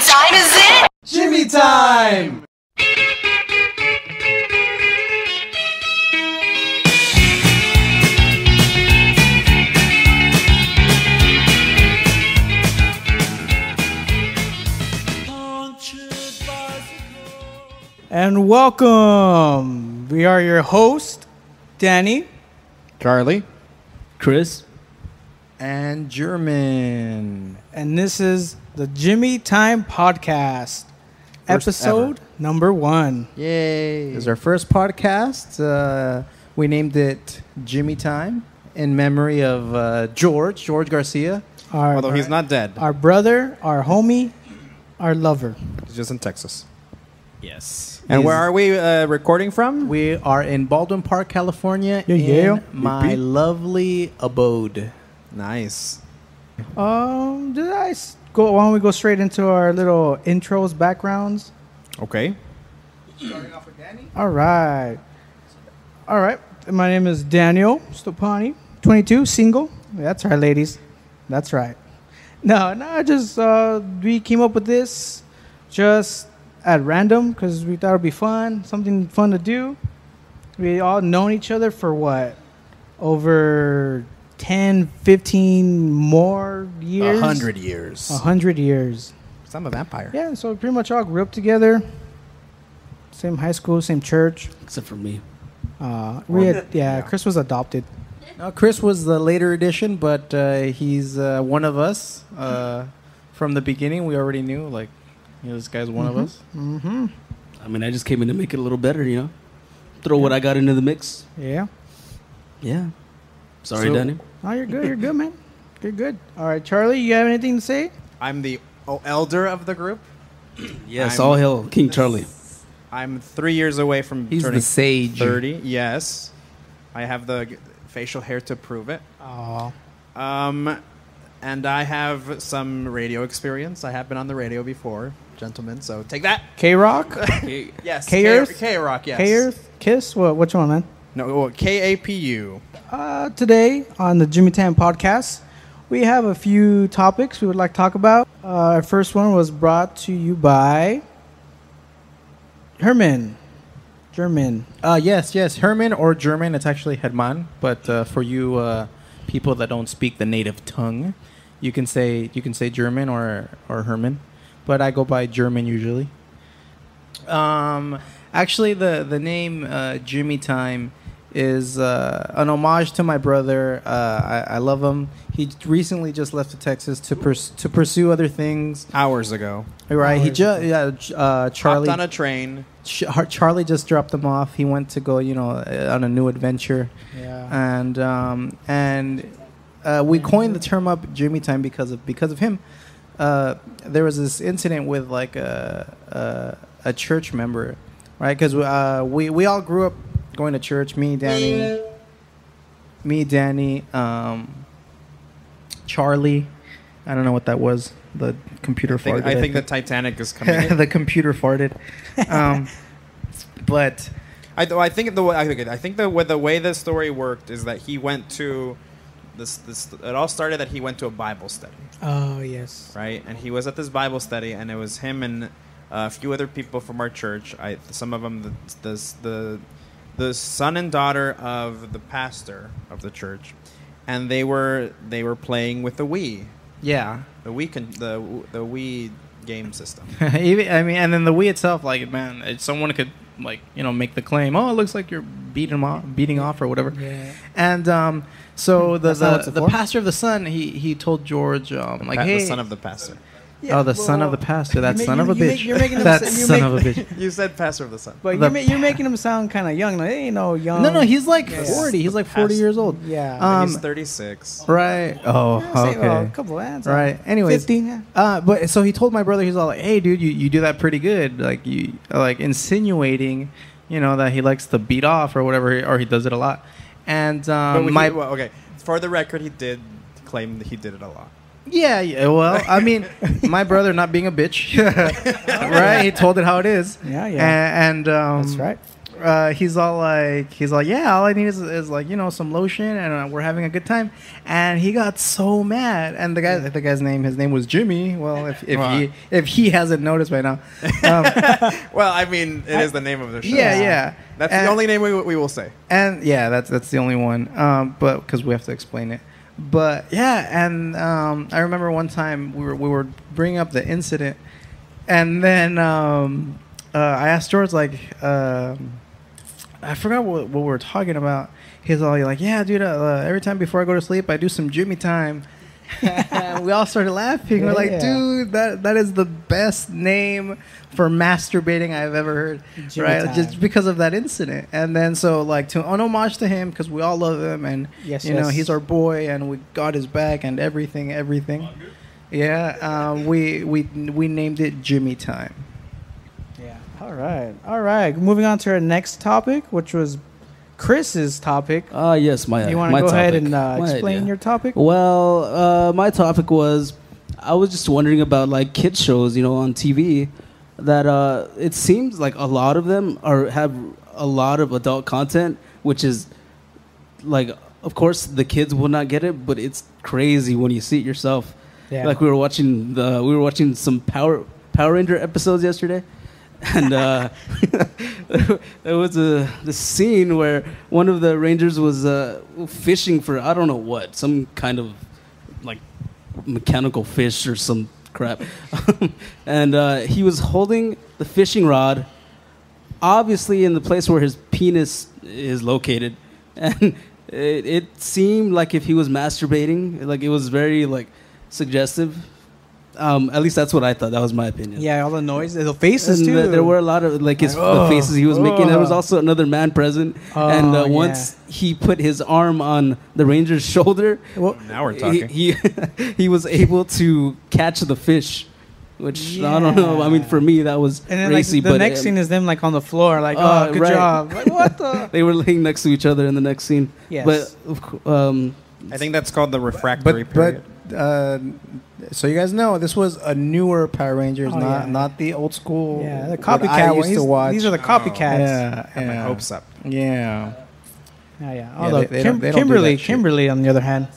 time is it? Jimmy time! And welcome. We are your host, Danny, Charlie, Chris, and German. and this is the Jimmy Time Podcast, First episode number 1. Yay! This is our first podcast. We named it Jimmy Time in memory of George Garcia. Although he's not dead. Our brother, our homie, our lover. He's just in Texas. yes. And where are we recording from? We are in Baldwin Park, California, in my lovely abode. Nice. Why don't we go straight into our little intros, backgrounds? Okay. Starting off with Danny? All right. My name is Daniel Stopani, 22, single. That's right, ladies. That's right. We came up with this just at random because we thought it'd be fun, something fun to do. We all known each other for what? Over 10, 15 more years? 100 years. 100 years. I'm a vampire. Yeah, so we pretty much all grew up together. Same high school, same church. Except for me. Chris was adopted. Chris was the later addition, but he's one of us from the beginning. We already knew, this guy's one of us. Mm-hmm. I mean, I just came in to make it a little better, Throw what I got into the mix. Yeah. Yeah. Sorry, Danny. Oh, you're good. You're good, man. You're good. All right, Charlie, you have anything to say? I'm the elder of the group. Yes, all hail King Charlie. I'm 3 years away from He's turning the sage. 30. Yes. I have the facial hair to prove it. Oh. And I have some radio experience. I have been on the radio before, gentlemen, so take that. K-Rock? Yes. K-Earth? K-Rock, yes. K-Earth? Kiss? Which one, man? No, KAPU. Today on the Jimmy Tan Podcast, we have a few topics we would like to talk about. Our first one was brought to you by Herman German. Yes. Herman or German. It's actually Herman. But for you people that don't speak the native tongue, you can say German or Herman. But I go by German usually. Actually, the name Jimmy Time is an homage to my brother. I love him. He recently just left to Texas to pursue other things. Hours ago. Right. Charlie Hopped on a train. Charlie just dropped him off. He went to go, on a new adventure. Yeah. And we coined the term up Jimmy Time because of him. There was this incident with a church member, right? Because we all grew up going to church. Me, Danny, Charlie. I don't know what that was. The computer farted. I think the Titanic is coming. The computer farted. But I think the way the story worked is that he went to this. It all started that he went to a Bible study. Oh, yes. Right, and he was at this Bible study, and it was him and a few other people from our church. Some of them the son and daughter of the pastor of the church, and they were playing with the Wii. yeah. The Wii game system. And then the Wii itself, someone could make the claim, oh, it looks like you're beating off or whatever. Yeah. And so That's not what it's the for? pastor of the son, he told George, hey, The son of the pastor. the son of the pastor, that son of a bitch. You're making him that say- son of a bitch. You said pastor of the son. But you're making him sound kind of young. Like, hey, young. No, he's like Yeah. 40. He's like 40 years old. Yeah. He's 36. Right. Oh, Say, well, okay. a couple of hands. Right. Anyways, 15, yeah. but so he told my brother, he's all like, hey, dude, you do that pretty good. Insinuating, that he likes to beat off or whatever, or he does it a lot. And Okay. For the record, he did claim that he did it a lot. Yeah. Well, I mean, my brother not being a bitch, right? He told it how it is. Yeah. And That's right. he's like, yeah, all I need is like, some lotion, and we're having a good time. And he got so mad. And his name was Jimmy. Well, if he hasn't noticed by now. Well, I mean, it is the name of the show. Yeah. That's the only name we will say. And yeah, that's the only one. But because we have to explain it. But yeah, and I remember one time we were bringing up the incident, and then I asked George, like, I forgot what we were talking about. He's all like, yeah, dude, every time before I go to sleep, I do some Jimmy time. And we all started laughing. We're like, dude, that is the best name for masturbating I've ever heard. Jimmy right? time. Just because of that incident. And then so like to an homage to him, because we all love him, and you know, he's our boy, and we got his back and everything. Yeah, we named it Jimmy Time. Yeah. All right. Moving on to our next topic, which was Chris's topic. Yes, you want to go ahead and explain your topic? Well, my topic was, I was just wondering about like kids shows, on TV, that it seems like a lot of them have a lot of adult content, which is like, of course, the kids will not get it, but it's crazy when you see it yourself. Yeah. Like we were watching some Power Ranger episodes yesterday. And there was this scene where one of the Rangers was fishing for, I don't know what, some kind of like mechanical fish or some crap. And he was holding the fishing rod, obviously in the place where his penis is located. And it seemed like if he was masturbating, like it was very like suggestive. At least that's what I thought. That was my opinion. Yeah, all the noise, the faces and too. There were a lot of like the faces he was making. There was also another man present, and once he put his arm on the Ranger's shoulder, now we're talking. He was able to catch the fish, which I don't know. I mean, for me that was racy. Like, the next scene is them like on the floor, like good job. Like, what the? They were laying next to each other in the next scene. Yes, but I think that's called the refractory period. So you guys know this was a newer Power Rangers, not the old school. Yeah, the copycat ones. These are the copycats. Yeah, my hopes up. Yeah. Kimberly, on the other hand.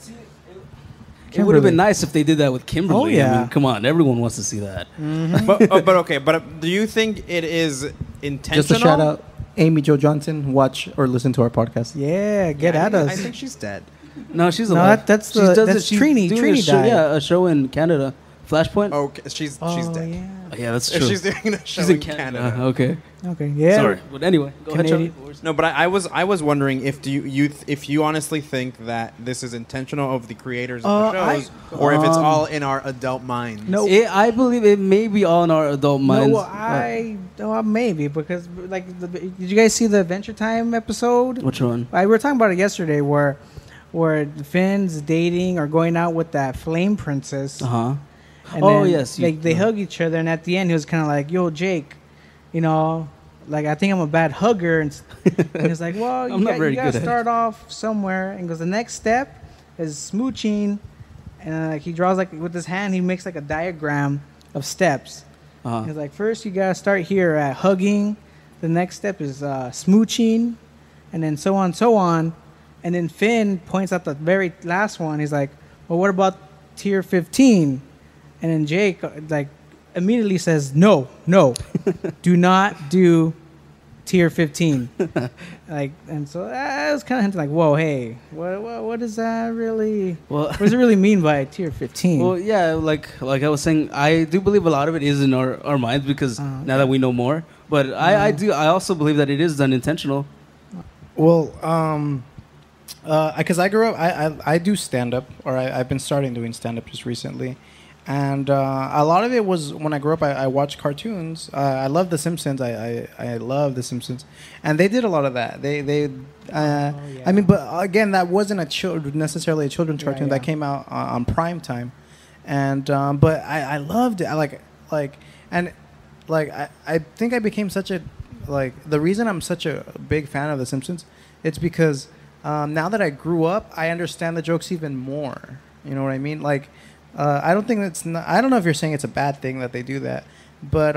It would have been nice if they did that with Kimberly. Oh, yeah. I mean, come on, everyone wants to see that. Mm-hmm. But do you think it is intentional? Just a shout out, Amy Jo Johnson, watch or listen to our podcast. Yeah, get at us. I think she's dead. No, she's alive. That's Trini. Trini died. Yeah, a show in Canada, Flashpoint. Oh, she's dead. Yeah. Oh, yeah, that's true. She's doing a show in Canada. Okay. Yeah. Sorry, but anyway, go ahead. No, but I was wondering if you honestly think that this is intentional of the creators of the shows, or if it's all in our adult minds. No, I believe it may be all in our adult minds. No, maybe because like, did you guys see the Adventure Time episode? Which one? We were talking about it yesterday, where Finn's dating or going out with that flame princess. And then, yes. They hug each other, and at the end, he was kind of like, "Yo, Jake, like I think I'm a bad hugger." And he's like, "Well, you got to start off somewhere." And goes, "The next step is smooching," and he draws like with his hand, he makes like a diagram of steps. He's like, "First, you got to start here at hugging. The next step is smooching, and then so on." And then Finn points out the very last one. He's like, "Well, what about tier 15?" And then Jake like immediately says, "No, do not do tier 15." And so I was kind of hinting like, "Whoa, hey, what does that really? What does it really mean by tier 15?" Well, yeah, like I was saying, I do believe a lot of it is in our minds because now that we know more. But I also believe that it is done intentional. Well, because I grew up, I do stand up, or I've been starting doing stand up just recently, and a lot of it was when I grew up. I watched cartoons. I love The Simpsons. I love The Simpsons, and they did a lot of that. I mean, but again, that wasn't necessarily a children's cartoon that came out on prime time, and but I loved it. I think I became such a the reason I'm such a big fan of The Simpsons, it's because. Now that I grew up, I understand the jokes even more. You know what I mean? I don't think I don't know if you're saying it's a bad thing that they do that, but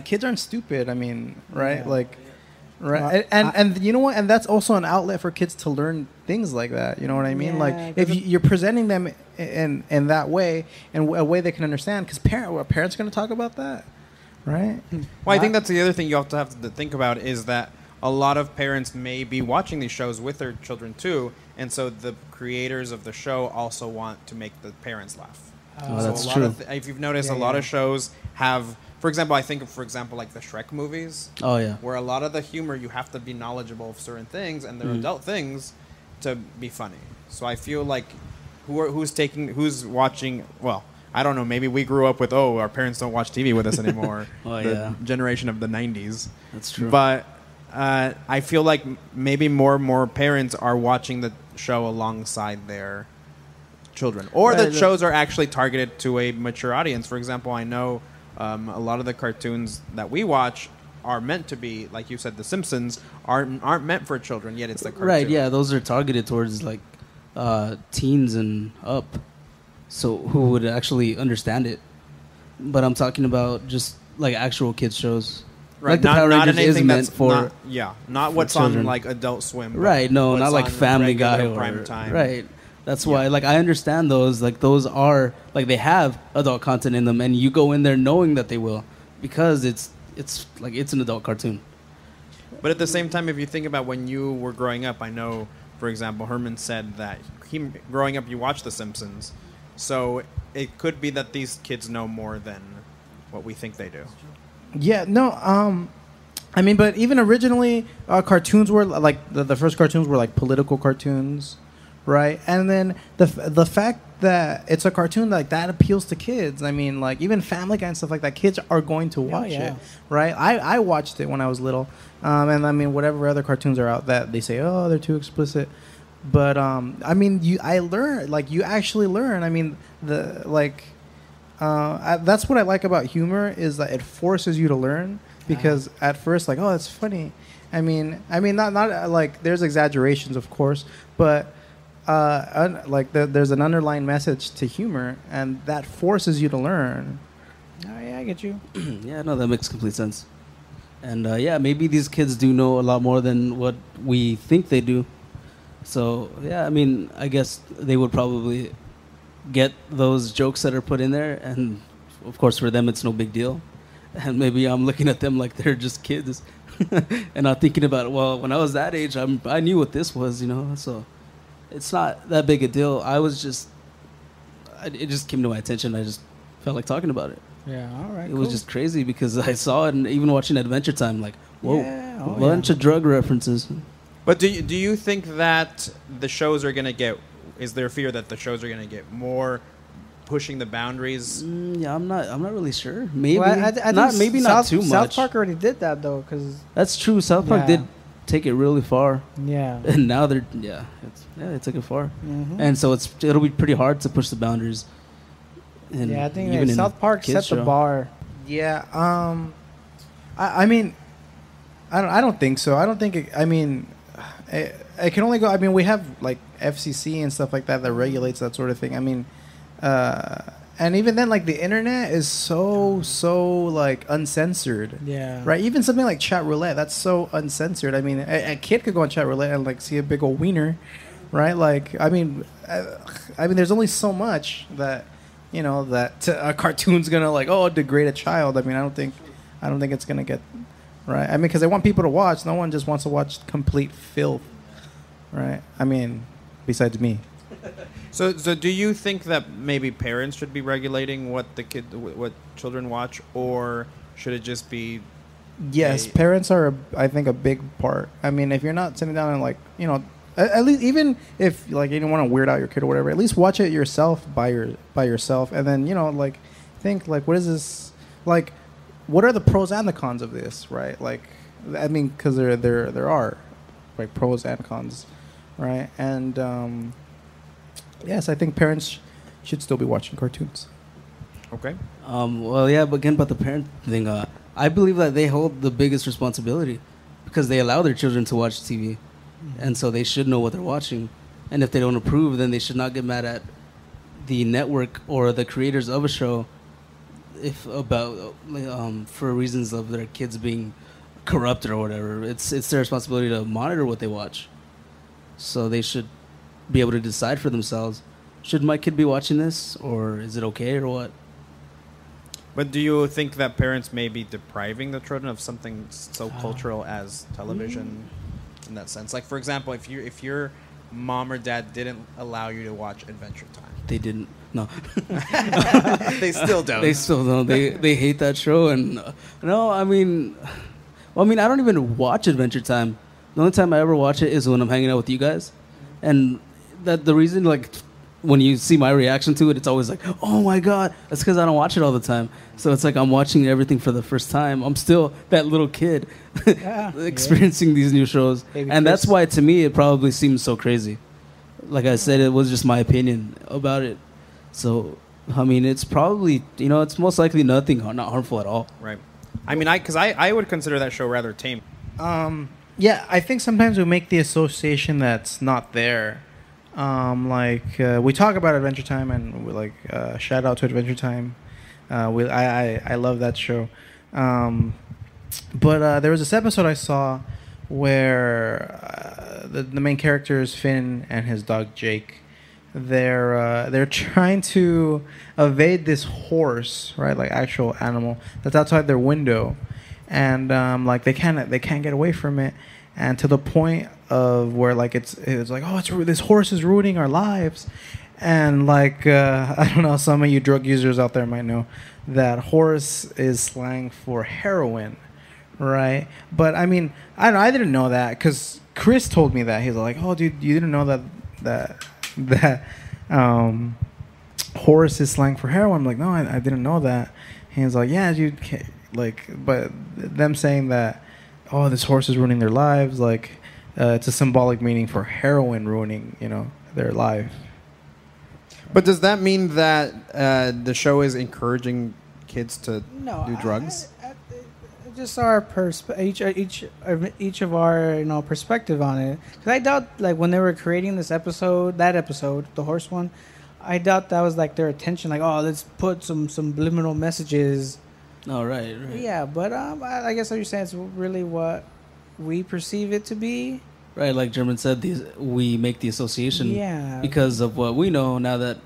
kids aren't stupid. I mean, right? Right, and you know what? And that's also an outlet for kids to learn things like that. You know what I mean? Yeah, like if you're presenting them in that way, in a way they can understand, because parents going to talk about that, right? Well, I think that's the other thing you have to think about is that a lot of parents may be watching these shows with their children too, and so the creators of the show also want to make the parents laugh. Oh, So that's a lot true. if you've noticed, a lot of shows have, for example, I think of, like the Shrek movies, Oh yeah. where a lot of the humor you have to be knowledgeable of certain things, and they're adult things, to be funny. So I feel like who's watching? Well, I don't know. Maybe we grew up with our parents don't watch TV with us anymore. Oh, the yeah. generation of the '90s. That's true. But I feel like maybe more and more parents are watching the show alongside their children, or the shows are actually targeted to a mature audience. For example, I know a lot of the cartoons that we watch are meant to be, like you said, The Simpsons aren't meant for children, yet it's the cartoon. Right, yeah, those are targeted towards like teens and up, so who would actually understand it. But I'm talking about just like actual kids shows. Right, Like the Power not Rangers is anything meant that's for not what's children. on like Adult Swim. but right. No, what's not like on Family regular Guy or prime time. right. That's why, like, I understand those. Like, those are like they have adult content in them, and you go in there knowing that they will, because it's like it's an adult cartoon. But at the same time, if you think about when you were growing up, I know, for example, Herman said that growing up, you watched The Simpsons. So it could be that these kids know more than what we think they do. Yeah, no, I mean, but even originally, cartoons were like the first cartoons were like political cartoons, right? And then the fact that it's a cartoon like that appeals to kids. I mean, like even Family Guy and stuff like that, kids are going to watch it, right? I watched it when I was little, and I mean, whatever other cartoons are out that they say, oh, they're too explicit. But I mean, you actually learn. I mean, that's what I like about humor is that it forces you to learn, because at first, like, oh, that's funny. I mean, not like there's exaggerations, of course, but there's an underlying message to humor, and that forces you to learn. Oh, yeah, I get you. Yeah, no, that makes complete sense. And yeah, maybe these kids do know a lot more than what we think they do. So yeah, I mean, I guess they would probably get those jokes that are put in there, and of course for them it's no big deal. And maybe I'm looking at them like they're just kids, and not thinking about, well, when I was that age, I knew what this was, you know. So it's not that big a deal. It just came to my attention. I just felt like talking about it. Yeah, all right. It was just crazy because I saw it, and even watching Adventure Time, like, whoa, Yeah, a bunch of drug references. But do you think that the shows are going to get? Is there a fear that the shows are going to get more pushing the boundaries? Yeah, I'm not really sure. Maybe Well, I think not too much. South Park already did that though, because That's true. South Park did take it really far, yeah, and now they took it far, Mhm. and so it'll be pretty hard to push the boundaries. And yeah. I think even in South Park kids set the show. bar. Yeah. I mean, I don't think so. I don't think. It can only go. I mean, we have like FCC and stuff like that regulates that sort of thing. I mean, and even then, like the internet is so like uncensored. Yeah. Right. Even something like chat roulette, that's so uncensored. I mean, a kid could go on chat roulette and like see a big old wiener, right? Like, I mean, there's only so much that that a cartoon's gonna like degrade a child. I mean, I don't think it's gonna get right. I mean, because they want people to watch. No one just wants to watch complete filth, right? I mean, besides me. So do you think that maybe parents should be regulating what children watch, or should it just be? Yes, parents are, I think, a big part. I mean, if you're not sitting down and like, at least even if like you don't want to weird out your kid or whatever, at least watch it yourself by yourself, and then like think like, what is this like? What are the pros and the cons of this, right? Like, I mean, because there are like pros and cons, right? And yes, I think parents should still be watching cartoons. Okay. Well, yeah, but again, about the parent thing, I believe that they hold the biggest responsibility because they allow their children to watch TV, and so they should know what they're watching. And if they don't approve, then they should not get mad at the network or the creators of a show for reasons of their kids being corrupted or whatever. It's their responsibility to monitor what they watch. So they should be able to decide for themselves. Should my kid be watching this, or is it okay, or what? But do you think that parents may be depriving the children of something so cultural as television in that sense? Like, for example, if your mom or dad didn't allow you to watch Adventure Time. They didn't. No. They still don't. They still don't. They hate that show. And no, I mean, I don't even watch Adventure Time. The only time I ever watch it is when I'm hanging out with you guys. And that the reason, like, when you see my reaction to it, it's always like, oh my God. That's because I don't watch it all the time. So it's like I'm watching everything for the first time. I'm still that little kid experiencing these new shows. Baby and Chris. that's why, to me, it probably seems so crazy. Like I said, it was just my opinion about it. So, I mean, it's probably, it's most likely not harmful at all. Right. I mean, I would consider that show rather tame. Yeah, I think sometimes we make the association that's not there. We talk about Adventure Time, and we shout out to Adventure Time. I love that show. But there was this episode I saw where the main character is Finn and his dog Jake. They're trying to evade this horse, right? Like actual animal that's outside their window, and they can't get away from it, and to the point of where it's like, oh, this horse is ruining our lives, and I don't know, some of you drug users out there might know that horse is slang for heroin, right? But I mean, I didn't know that because Chris told me that. He's like, oh, dude, you didn't know that horse is slang for heroin. I'm like, no, I didn't know that. He's like, yeah, dude, but them saying that, oh, this horse is ruining their lives, it's a symbolic meaning for heroin ruining, their life. But does that mean that the show is encouraging kids to do drugs? Just our each of our perspective on it. Because I doubt when they were creating that episode, the horse one, I doubt that was their attention. Oh, let's put some subliminal messages. Oh, right. Yeah, but I guess what you're saying is really what we perceive it to be. Right, like German said, we make the association because of what we know now that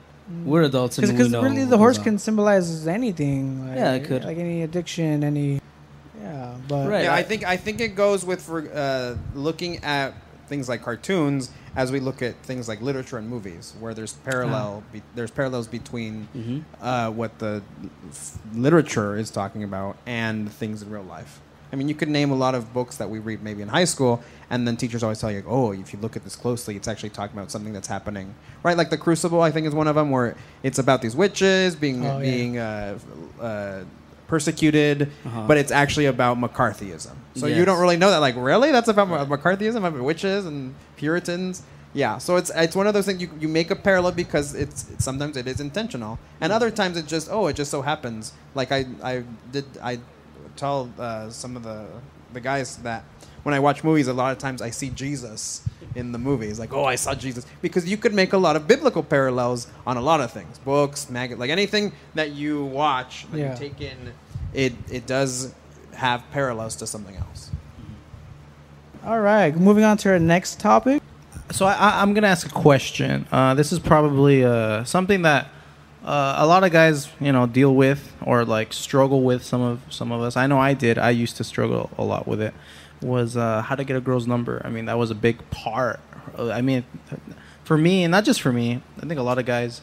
we're adults and we know. Because really the horse can symbolize anything. Yeah, it could. Like any addiction, any... Yeah, but... Right. Yeah, I think it goes with looking at things like cartoons as we look at things like literature and movies, where there's parallels between what the literature is talking about and things in real life. I mean, you could name a lot of books that we read maybe in high school, and then teachers always tell you, oh, if you look at this closely, it's actually talking about something that's happening. Right? Like The Crucible, I think, is one of them, where it's about these witches being persecuted, but it's actually about McCarthyism. So you don't really know that. Really? That's about McCarthyism, about witches and Puritans? Yeah, so it's one of those things you make a parallel because sometimes it is intentional, and other times it just so happens. Like I tell some of the guys that when I watch movies, a lot of times I see Jesus in the movies. Like, oh, I saw Jesus. Because you could make a lot of biblical parallels on a lot of things. Books, anything that you watch, that you take in, it does have parallels to something else. All right, moving on to our next topic. So I'm going to ask a question. This is probably something that a lot of guys, deal with or struggle with. Some of us. I know I did. I used to struggle a lot with it. Was how to get a girl's number. I mean, that was a big part. I mean, for me, and not just for me. I think a lot of guys.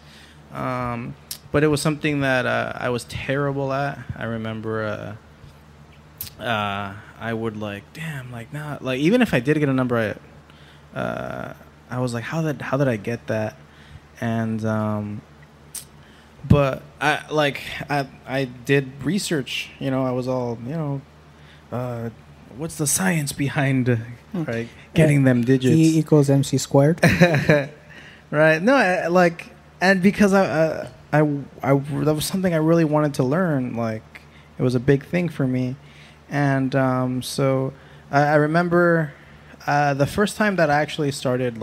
But it was something that I was terrible at. I remember I would even if I did get a number, I was like, how did I get that? And but I did research. I was all what's the science behind getting them digits? E equals MC squared. Right. No, and because I that was something I really wanted to learn. It was a big thing for me, and so I remember the first time that I actually started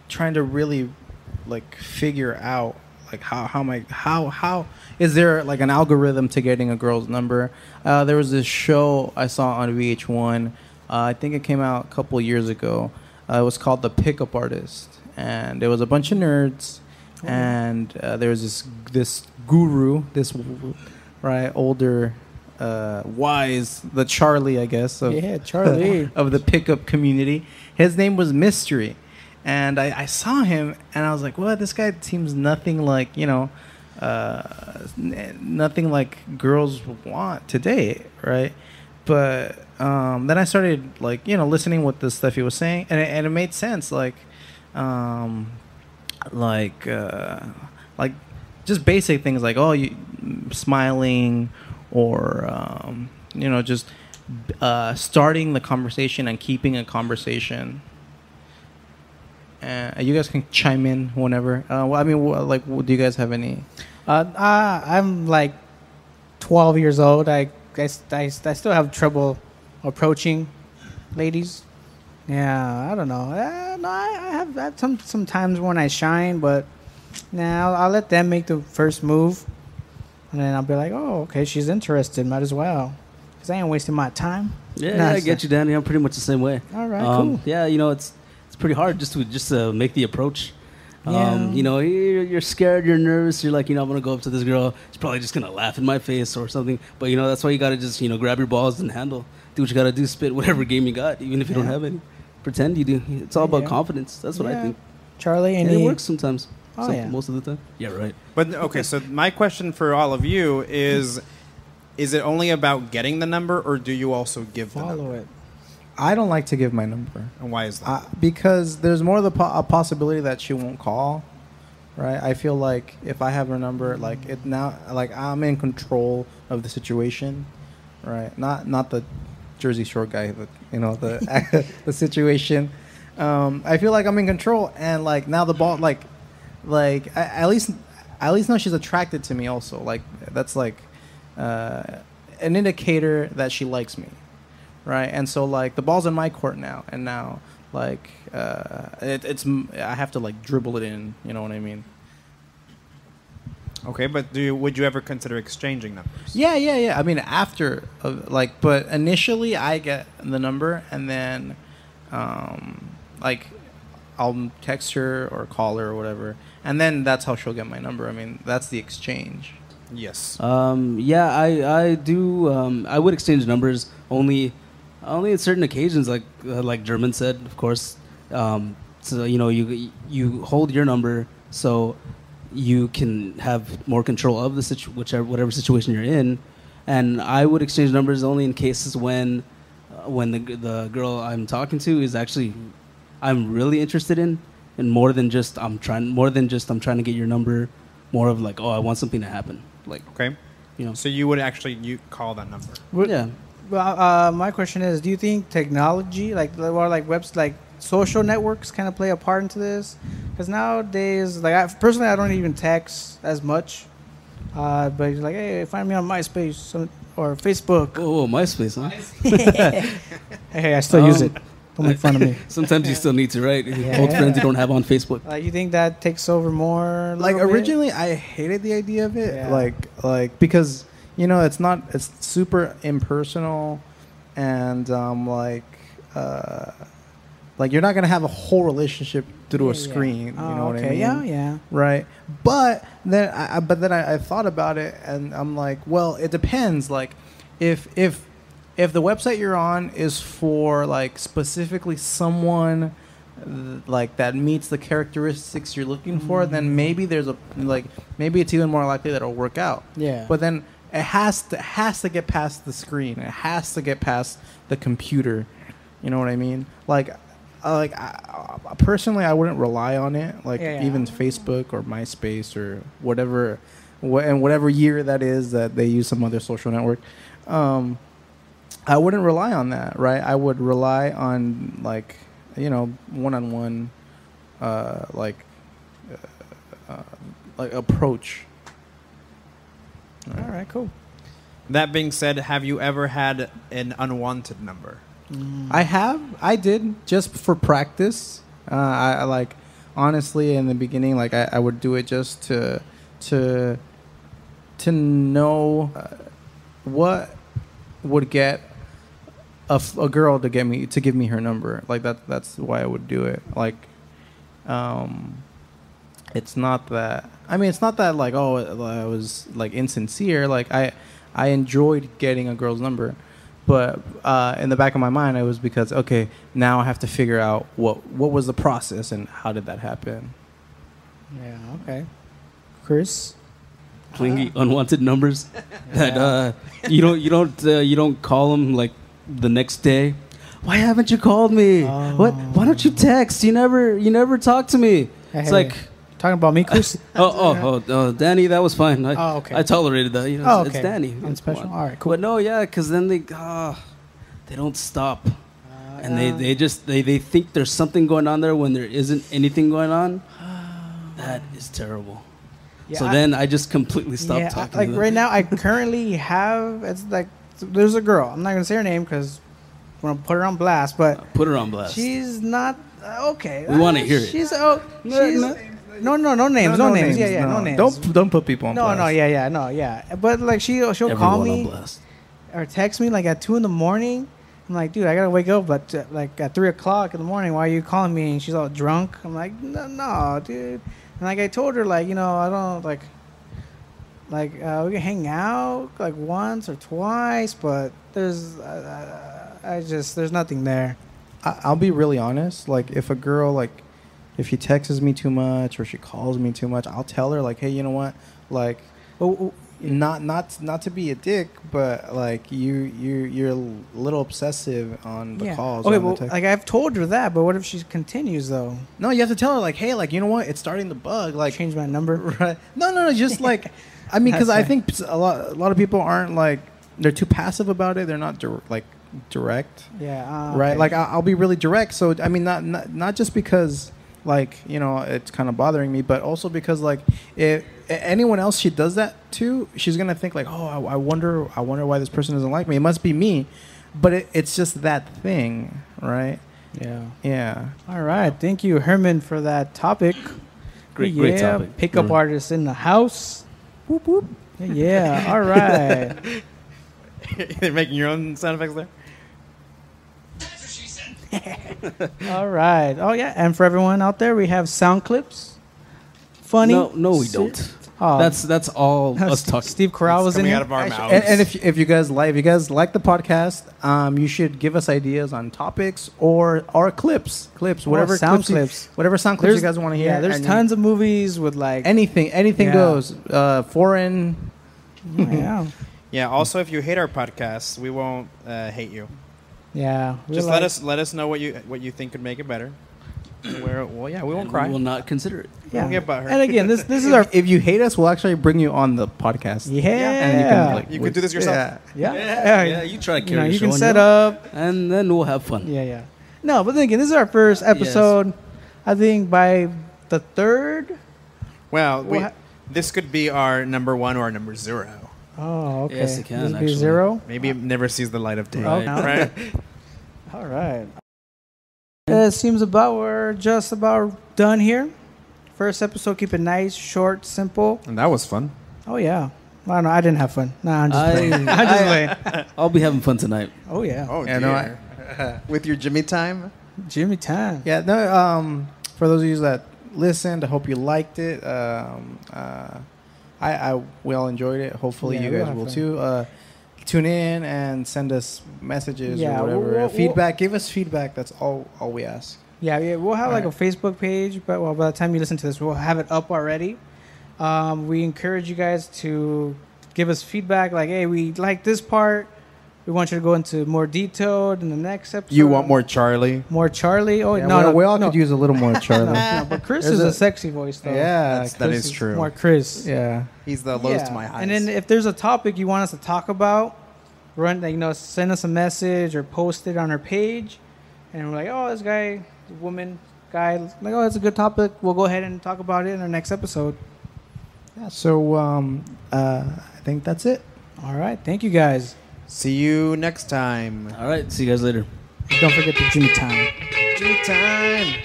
trying to really figure out like how am I how is there like an algorithm to getting a girl's number? There was this show I saw on VH1. I think it came out a couple years ago. It was called The Pickup Artist, and it was a bunch of nerds, and there was this guru, this right older, wise, the Charlie, I guess, of, Charlie of the pickup community. His name was Mystery, and I saw him, and I was like, "What? This guy seems nothing like nothing like girls want today, right?" But then I started listening what the stuff he was saying, and it made sense, like just basic things like you smiling, or just starting the conversation and keeping a conversation. You guys can chime in whenever. Do you guys have any? I'm like 12 years old. I still have trouble approaching ladies. Yeah, I don't know. No, I have had some times when I shine, but now I'll let them make the first move, and then I'll be like, oh, okay, she's interested. Might as well, because I ain't wasting my time. Yeah, I get you, Danny. I'm pretty much the same way. All right, cool. Yeah, it's pretty hard just to make the approach. Yeah. You're scared, you're nervous, you're like, I'm going to go up to this girl. She's probably just going to laugh in my face or something. But, that's why you got to just, grab your balls and handle. Do what you got to do, spit whatever game you got, even if you don't have any. Pretend you do. It's all about confidence. That's what I think. Charlie, and it works sometimes. Oh, most of the time. Yeah, right. But, okay, so my question for all of you is it only about getting the number, or do you also give the number? Follow it. I don't like to give my number. And why is that? Because there's more of a possibility that she won't call, right? I feel like if I have her number, I'm in control of the situation, right? Not the Jersey Shore guy, but the the situation. I feel like I'm in control, and now the ball, at least know she's attracted to me. Also, that's an indicator that she likes me. Right, and so the ball's in my court now, and now I have to dribble it in. You know what I mean? Okay, but would you ever consider exchanging numbers? Yeah. I mean, after but initially I get the number, and then I'll text her or call her or whatever, and then that's how she'll get my number. I mean, that's the exchange. Yes. Yeah, I do. I would exchange numbers only at certain occasions, like German said, of course. So you hold your number so you can have more control of the whatever situation you're in, and I would exchange numbers only in cases when the girl I'm talking to is actually I'm really interested in, and more than just I'm trying to get your number, more of I want something to happen. Okay. So you would actually call that number. Yeah. Well, my question is, do you think technology, social networks, kind of play a part into this? Because nowadays, personally, I don't even text as much. But it's hey, find me on MySpace or Facebook. Oh, MySpace, huh? Hey, I still use it. Don't make fun of me. Sometimes you still need to, right? Old friends you don't have on Facebook. You think that takes over more? Originally, I hated the idea of it. Yeah. Because it's super impersonal, and you're not gonna have a whole relationship through a screen. Oh, you know what I mean? Yeah. Right. But then I thought about it, and I'm like, well, it depends. If the website you're on is for specifically someone that meets the characteristics you're looking for, then maybe there's maybe it's even more likely that it'll work out. Yeah. But then it has to get past the screen. It has to get past the computer. You know what I mean? Personally, I wouldn't rely on it. Even Facebook or MySpace or whatever year that is that they use some other social network. I wouldn't rely on that, right? I would rely on one-on-one, approach. All right, cool. That being said, have you ever had an unwanted number? I did, just for practice. Honestly, in the beginning, I would do it just to to know what would get a girl to give me her number. Like that's why I would do it. Like, it's not that. I mean, it's not that like, oh, I was like insincere. Like I enjoyed getting a girl's number, but in the back of my mind, it was because, okay, now I have to figure out what was the process and how did that happen. Yeah. Okay. Chris. Clingy, unwanted numbers that you don't call them like the next day. Why haven't you called me? What? Why don't you text? You never talk to me. It's like talking about me, Chris. Danny, that was fine. Okay. I tolerated that. You know, okay. It's Danny. I'm special. All right, cool. But no, yeah, because then they don't stop, and they think there's something going on there when there isn't anything going on. That is terrible. Yeah, so then I just completely stopped talking. Like to them. right now, I currently have. It's like there's a girl. I'm not gonna say her name because I'm gonna put her on blast. But put her on blast. She's not okay. We want to hear it. She's no names. No names. Yeah, no names. Don't put people on blast. Yeah. But like she'll call me or text me like at 2 a.m. I'm like, dude, I gotta wake up, but like at 3 o'clock in the morning. Why are you calling me? And she's all drunk. I'm like, no, dude. And like I told her, like, I don't like we can hang out like once or twice, but there's there's nothing there. I'll be really honest. Like if a girl, like if she texts me too much or she calls me too much, I'll tell her like, hey, you know what, like, not to be a dick, but like you're a little obsessive on the calls. Okay, well, like I've told her that, but what if she continues though? No, you have to tell her like, hey, like, you know what, it's starting to bug. Like, change my number. Right? No, just like, I mean, because I think a lot of people aren't like, they're too passive about it. They're not direct. Yeah. Right. Okay. Like I'll be really direct. So I mean, not just because like, it's kind of bothering me, but also because like if anyone else she does that to, she's gonna think like, oh, I wonder why this person doesn't like me. It must be me, but it's just that thing, right? Yeah. All right, thank you, Herman, for that topic. Great topic. Pickup artists in the house. Whoop whoop. Yeah. All right. You're making your own sound effects there. All right. Oh yeah, and for everyone out there, we have sound clips. Funny. No, we don't. Oh, that's all us talking. Steve Carell was in here. Out of our mouths. And if you guys like the podcast, you should give us ideas on topics or clips, whatever sound clips, whatever sound clips you guys want to hear. Yeah, there's tons of movies with like anything goes. Foreign. Yeah. Yeah. Also, if you hate our podcast, we won't hate you. Yeah. Just let us know what you think could make it better. We won't cry. We will not consider it. We won't get butthurt. And again, this is our. If you hate us, we'll actually bring you on the podcast. Yeah. And you can do this yourself. Yeah. You try to carry you show can set up, and then we'll have fun. Yeah. No, but then again, this is our first episode. Yes. I think by the third. Well, this could be our number 1 or our number 0. Oh, okay. Yes, it can. This be 0. Maybe it never sees the light of day. Right. All right. It seems we're just about done here. First episode, keep it nice, short, simple. And that was fun. Oh yeah. Well, no, I didn't have fun. No, I'm just playing. I'm just playing. I'll be having fun tonight. Oh yeah. Oh dear. No, with your Jimmy time. Jimmy time. Yeah. No. For those of you that listened, I hope you liked it. We all enjoyed it. Hopefully you guys will too. Tune in and send us messages or whatever. Feedback. Give us feedback. That's all we ask. Yeah. We'll have a Facebook page, but by the time you listen to this, we'll have it up already. We encourage you guys to give us feedback. Like, hey, we like this part. We want you to go into more detail in the next episode. You want more Charlie? More Charlie? Oh, yeah, no. We all could use a little more Charlie. No, but Chris is a sexy voice, though. Yeah, that is true. More Chris. Yeah. He's the lowest to my highest. And then if there's a topic you want us to talk about, send us a message or post it on our page. And we're like, oh, this guy, woman, guy, like, oh, that's a good topic. We'll go ahead and talk about it in our next episode. Yeah, so I think that's it. All right. Thank you, guys. See you next time. All right. See you guys later. Don't forget the Jimmy time. Jimmy time.